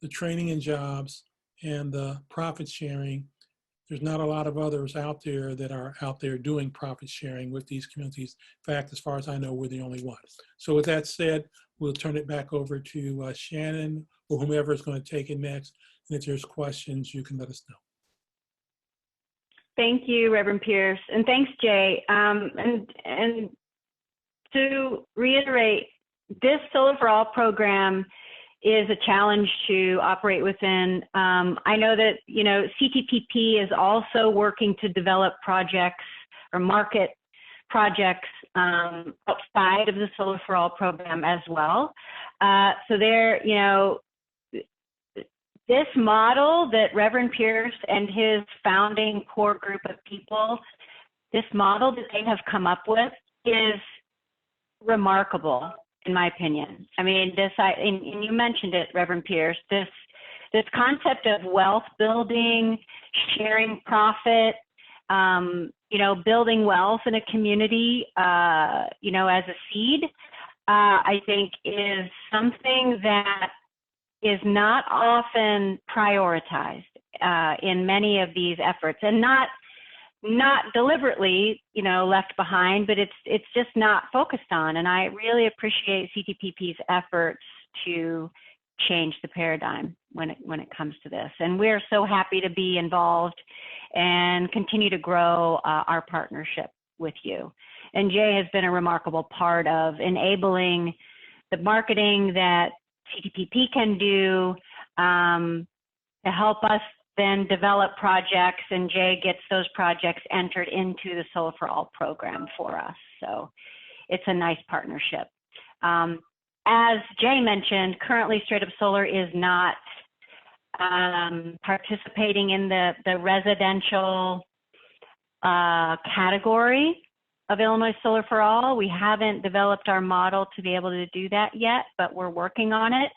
Speaker 5: the training and jobs, and the profit sharing, there's not a lot of others out there that are out there doing profit sharing with these communities. In fact, as far as I know, we're the only ones. So with that said, we'll turn it back over to Shannon or whomever is going to take it next. And if there's questions, you can let us know.
Speaker 1: Thank you, Reverend Pierce, and thanks, Jay. And to reiterate, this Solar for All program is a challenge to operate within. I know that, CTPP is also working to develop projects or market projects outside of the Solar for All program as well. So there, this model that Reverend Pierce and his founding core group of people, this model that they have come up with is remarkable, in my opinion. I mean, and you mentioned it, Reverend Pierce, this concept of wealth building, sharing profit, building wealth in a community, as a seed, I think is something that is not often prioritized in many of these efforts, and not deliberately, left behind, but it's just not focused on. And I really appreciate CTPP's efforts to change the paradigm when it comes to this. And we're so happy to be involved and continue to grow our partnership with you. And Jay has been a remarkable part of enabling the marketing that CTPP can do to help us then develop projects, and Jay gets those projects entered into the Solar for All program for us. So it's a nice partnership. As Jay mentioned, currently StraightUp Solar is not participating in the residential category of Illinois Solar for All. We haven't developed our model to be able to do that yet, but we're working on it.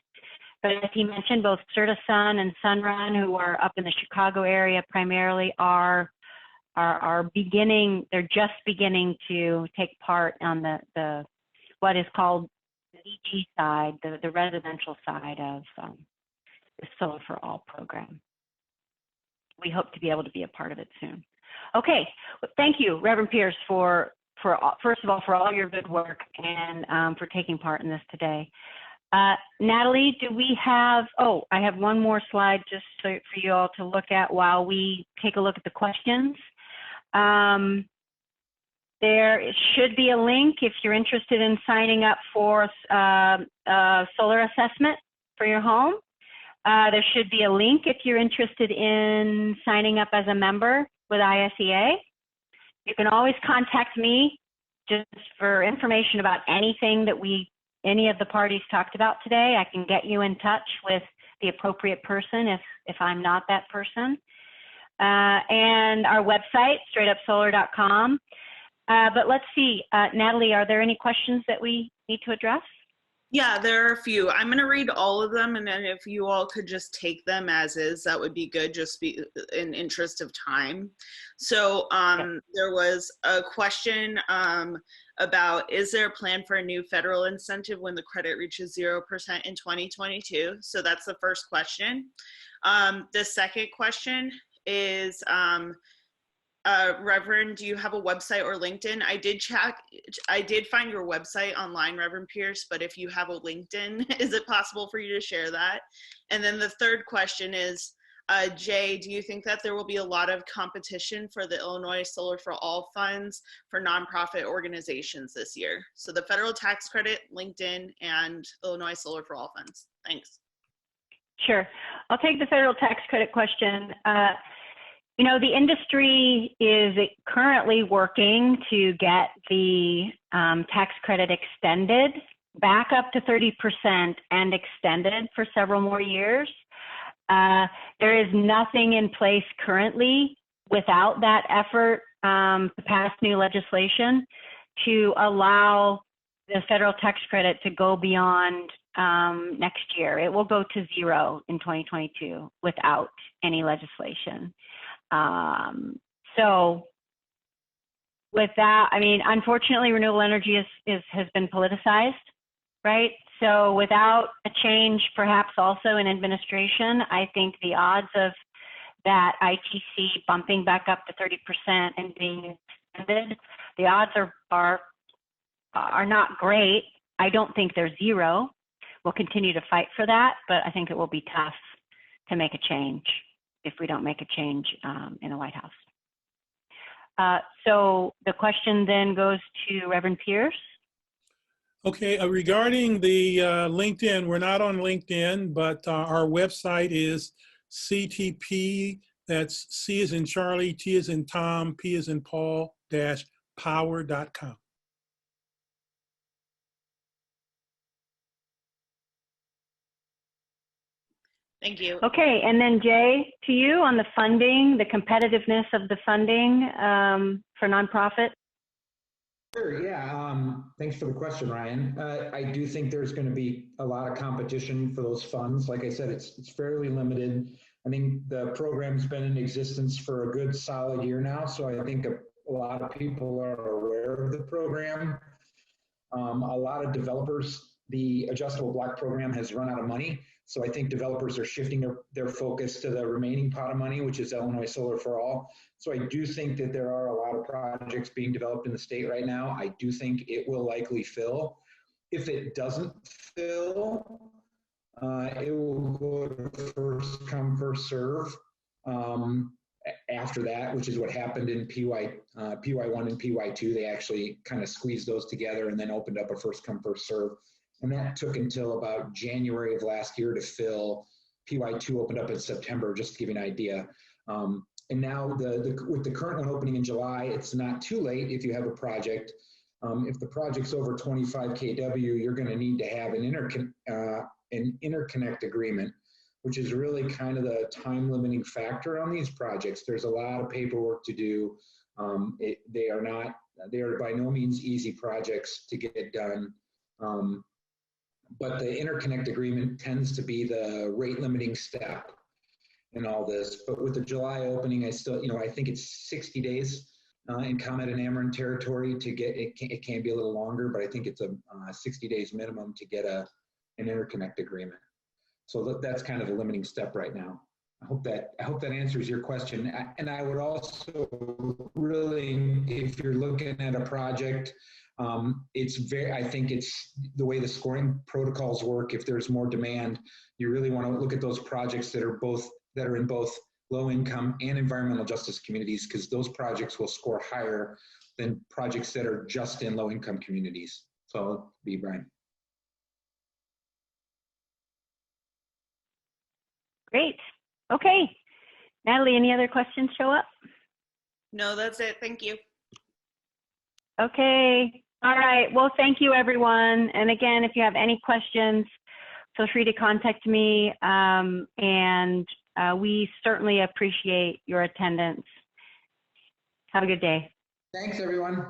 Speaker 1: But as he mentioned, both CertaSun and Sunrun, who are up in the Chicago area primarily, are beginning. They're just beginning to take part on the what is called the DG side, the residential side of the Solar for All program. We hope to be able to be a part of it soon. Okay, well, thank you, Reverend Pierce, for first of all for all your good work and for taking part in this today. Natalie, do we have, I have one more slide just for you all to look at while we take a look at the questions. There should be a link if you're interested in signing up for a solar assessment for your home. There should be a link if you're interested in signing up as a member with ISEA. You can always contact me just for information about anything that any of the parties talked about today. I can get you in touch with the appropriate person if I'm not that person. And our website, straightupsolar.com. But let's see, Natalie, are there any questions that we need to address?
Speaker 3: Yeah, there are a few. I'm going to read all of them, and then if you all could just take them as is, that would be good, just be in interest of time. So there was a question about, is there a plan for a new federal incentive when the credit reaches 0% in 2022? So that's the first question. The second question is, Reverend, do you have a website or LinkedIn? I did find your website online, Reverend Pierce, but if you have a LinkedIn, is it possible for you to share that? And then the third question is, Jay, do you think that there will be a lot of competition for the Illinois Solar for All funds for nonprofit organizations this year? So the federal tax credit, LinkedIn, and Illinois Solar for All funds. Thanks.
Speaker 1: Sure. I'll take the federal tax credit question. You know, the industry is currently working to get the tax credit extended back up to 30% and extended for several more years. There is nothing in place currently without that effort to pass new legislation to allow the federal tax credit to go beyond next year. It will go to 0 in 2022 without any legislation. So with that, I mean, unfortunately, renewable energy has been politicized, right? So without a change, perhaps also in administration, I think the odds of that ITC bumping back up to 30% and being extended, the odds are not great. I don't think they're 0. We'll continue to fight for that, but I think it will be tough to make a change if we don't make a change in the White House. So the question then goes to Reverend Pierce.
Speaker 5: Okay, regarding the LinkedIn, we're not on LinkedIn, but our website is CTP, that's C as in Charlie, T as in Tom, P as in Paul, -power.com.
Speaker 3: Thank you.
Speaker 1: Okay, and then Jay, to you on the funding, the competitiveness of the funding for nonprofit.
Speaker 4: Sure, yeah. Thanks for the question, Ryan. I do think there's going to be a lot of competition for those funds. Like I said, it's fairly limited. I think the program's been in existence for a good solid year now, so I think a lot of people are aware of the program. A lot of developers, the adjustable block program has run out of money, so I think developers are shifting their focus to the remaining pot of money, which is Illinois Solar for All. So I do think that there are a lot of projects being developed in the state right now. I do think it will likely fill. If it doesn't fill, it will go to first come, first serve after that, which is what happened in PY1 and PY2. They actually kind of squeezed those together and then opened up a first come, first serve. And that took until about January of last year to fill. PY2 opened up in September, just to give you an idea. And now with the current one opening in July, it's not too late if you have a project. If the project's over 25 kW, you're going to need to have an interconnect agreement, which is really kind of the time limiting factor on these projects. There's a lot of paperwork to do. They are by no means easy projects to get done. But the interconnect agreement tends to be the rate limiting step in all this. But with the July opening, I think it's 60 days in ComEd and Ameren territory to get it. It can be a little longer, but I think it's a 60 days minimum to get an interconnect agreement. So that's kind of the limiting step right now. I hope that answers your question. And I would also really, if you're looking at a project, I think it's the way the scoring protocols work. If there's more demand, you really want to look at those projects that are in both low income and environmental justice communities, because those projects will score higher than projects that are just in low income communities. So be Brian.
Speaker 1: Great. Okay. Natalie, any other questions show up?
Speaker 3: No, that's it. Thank you.
Speaker 1: Okay. All right. Well, thank you, everyone. And again, if you have any questions, feel free to contact me. And we certainly appreciate your attendance. Have a good day.
Speaker 4: Thanks, everyone.